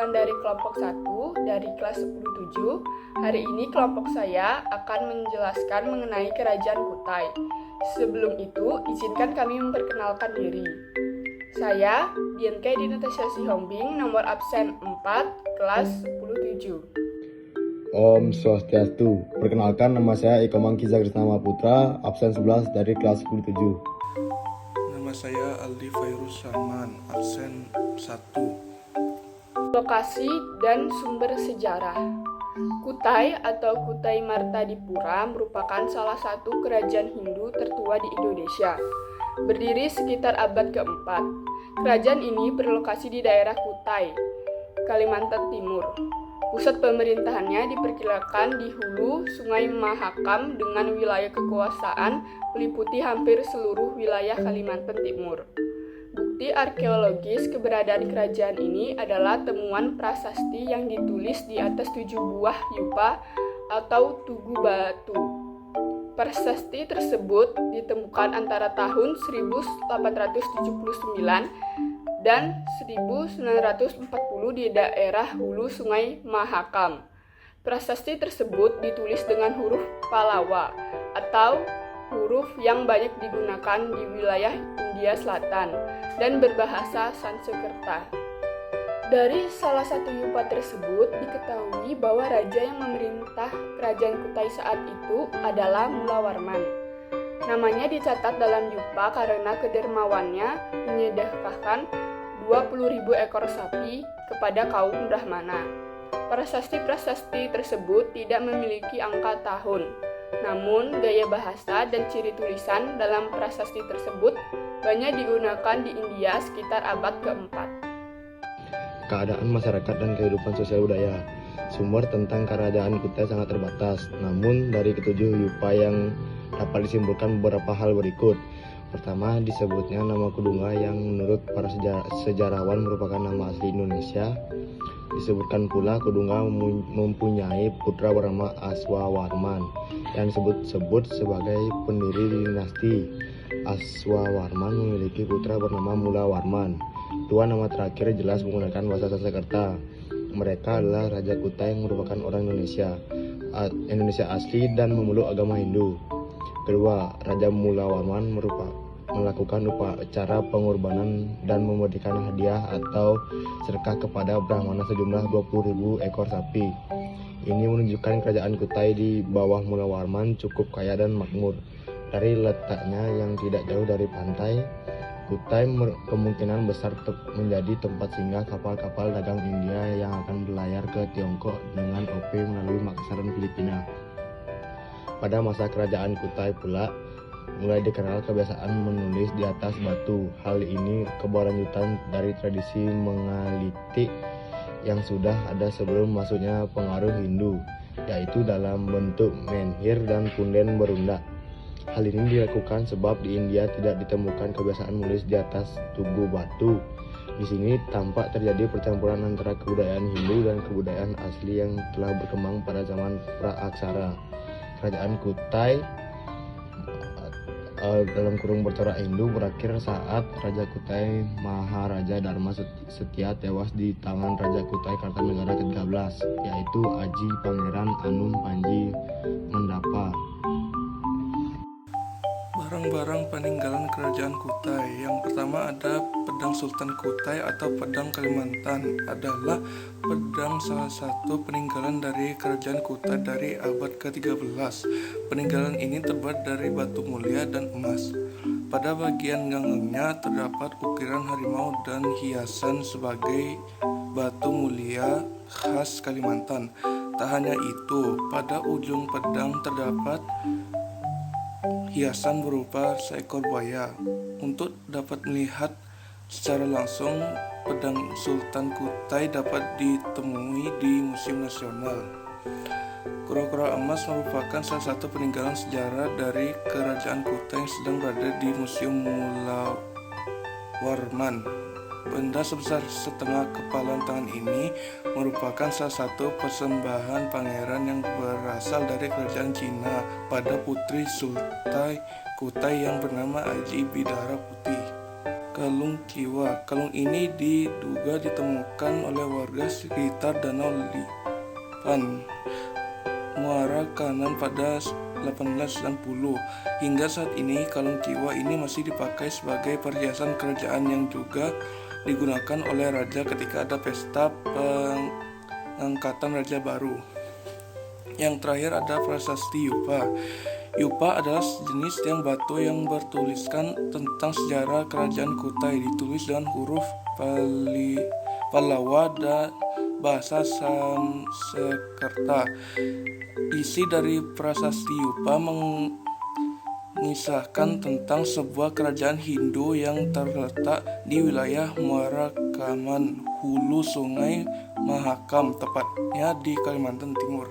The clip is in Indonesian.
perwakilan dari kelompok 1 dari kelas 10-7. Hari ini kelompok saya akan menjelaskan mengenai Kerajaan Kutai. Sebelum itu, izinkan kami memperkenalkan diri. Saya, Dianke Natasha Sihombing, nomor absen 4, kelas 10-7. Om Swastiastu. Perkenalkan, nama saya Eko Mangkiza Krisnama Putra, absen 11 dari kelas 10-7. Nama saya Aldi Fairuz Rahman, absen 1. Lokasi dan sumber sejarah. Kutai atau Kutai Martadipura merupakan salah satu kerajaan Hindu tertua di Indonesia. Berdiri sekitar abad keempat. Kerajaan ini berlokasi di daerah Kutai, Kalimantan Timur. Pusat pemerintahannya diperkirakan di hulu Sungai Mahakam dengan wilayah kekuasaan meliputi hampir seluruh wilayah Kalimantan Timur. Bukti arkeologis keberadaan kerajaan ini adalah temuan prasasti yang ditulis di atas 7 buah yupa atau tugu batu. Prasasti tersebut ditemukan antara tahun 1879 dan 1940 di daerah hulu Sungai Mahakam. Prasasti tersebut ditulis dengan huruf Pallawa atau huruf yang banyak digunakan di wilayah India Selatan dan berbahasa Sanskerta. Dari salah satu yupa tersebut diketahui bahwa raja yang memerintah kerajaan Kutai saat itu adalah Mulawarman. Namanya dicatat dalam yupa karena kedermawannya menyedekahkan 20.000 ekor sapi kepada kaum Brahmana. Prasasti-prasasti tersebut tidak memiliki angka tahun, namun gaya bahasa dan ciri tulisan dalam prasasti tersebut banyak digunakan di India sekitar abad keempat. Keadaan masyarakat dan kehidupan sosial budaya. Sumber tentang kerajaan Kutai sangat terbatas, namun dari ketujuh yupa yang dapat disimpulkan beberapa hal berikut. Pertama, disebutnya nama Kudunga yang menurut para sejarawan merupakan nama asli Indonesia. Disebutkan pula Kudunga mempunyai putra bernama Aswawarman yang disebut-sebut sebagai pendiri dinasti. Aswawarman memiliki putra bernama Mulawarman. Dua nama terakhir jelas menggunakan bahasa Sanskerta. Mereka adalah Raja Kutai yang merupakan orang Indonesia asli dan memeluk agama Hindu. Kedua, Raja Mulawarman melakukan upacara pengorbanan dan memberikan hadiah atau sedekah kepada Brahmana sejumlah 20.000 ekor sapi. Ini menunjukkan kerajaan Kutai di bawah Mulawarman cukup kaya dan makmur. Dari letaknya yang tidak jauh dari pantai, Kutai kemungkinan besar menjadi tempat singgah kapal-kapal dagang India yang akan berlayar ke Tiongkok dengan OP melalui Makassar dan Filipina. Pada masa kerajaan Kutai pula, mulai dikenal kebiasaan menulis di atas batu. Hal ini keberlanjutan dari tradisi menggalitik yang sudah ada sebelum masuknya pengaruh Hindu, yaitu dalam bentuk menhir dan punden berundak. Hal ini dilakukan sebab di India tidak ditemukan kebiasaan menulis di atas tugu batu. Di sini tampak terjadi percampuran antara kebudayaan Hindu dan kebudayaan asli yang telah berkembang pada zaman praaksara. Kerajaan Kutai dalam kurung bercorak Hindu berakhir saat Raja Kutai Maharaja Dharma Setia tewas di tangan Raja Kutai Kartanegara ke-13, yaitu Aji Pangeran Anum Panji Mendapa. Barang-barang peninggalan kerajaan Kutai. Yang pertama ada pedang Sultan Kutai atau pedang Kalimantan. Adalah pedang salah satu peninggalan dari kerajaan Kutai dari abad ke-13. Peninggalan ini terbuat dari batu mulia dan emas. Pada bagian ganggangnya terdapat ukiran harimau dan hiasan sebagai batu mulia khas Kalimantan. Tak hanya itu, pada ujung pedang terdapat hiasan berupa seekor buaya. Untuk dapat melihat secara langsung, pedang Sultan Kutai dapat ditemui di Museum Nasional. Kura-kura emas merupakan salah satu peninggalan sejarah dari kerajaan Kutai yang sedang berada di Museum Mulawarman. Benda sebesar setengah kepalan tangan ini merupakan salah satu persembahan pangeran yang berasal dari kerajaan Cina pada putri Sultan Kutai yang bernama Aji Bidara Putih. Kalung Kiwa. Kalung ini diduga ditemukan oleh warga sekitar Danau Lipan, Muara Kanan pada 1890. Hingga saat ini, kalung Kiwa ini masih dipakai sebagai perhiasan kerajaan yang juga digunakan oleh raja ketika ada pesta pengangkatan raja baru. Yang terakhir ada prasasti Yupa. Yupa adalah jenis tiang batu yang bertuliskan tentang sejarah kerajaan Kutai, ditulis dengan huruf Pallawa dan bahasa Sanskerta. Isi dari prasasti Yupa mengisahkan tentang sebuah kerajaan Hindu yang terletak di wilayah Muara Kaman, hulu Sungai Mahakam, tepatnya di Kalimantan Timur.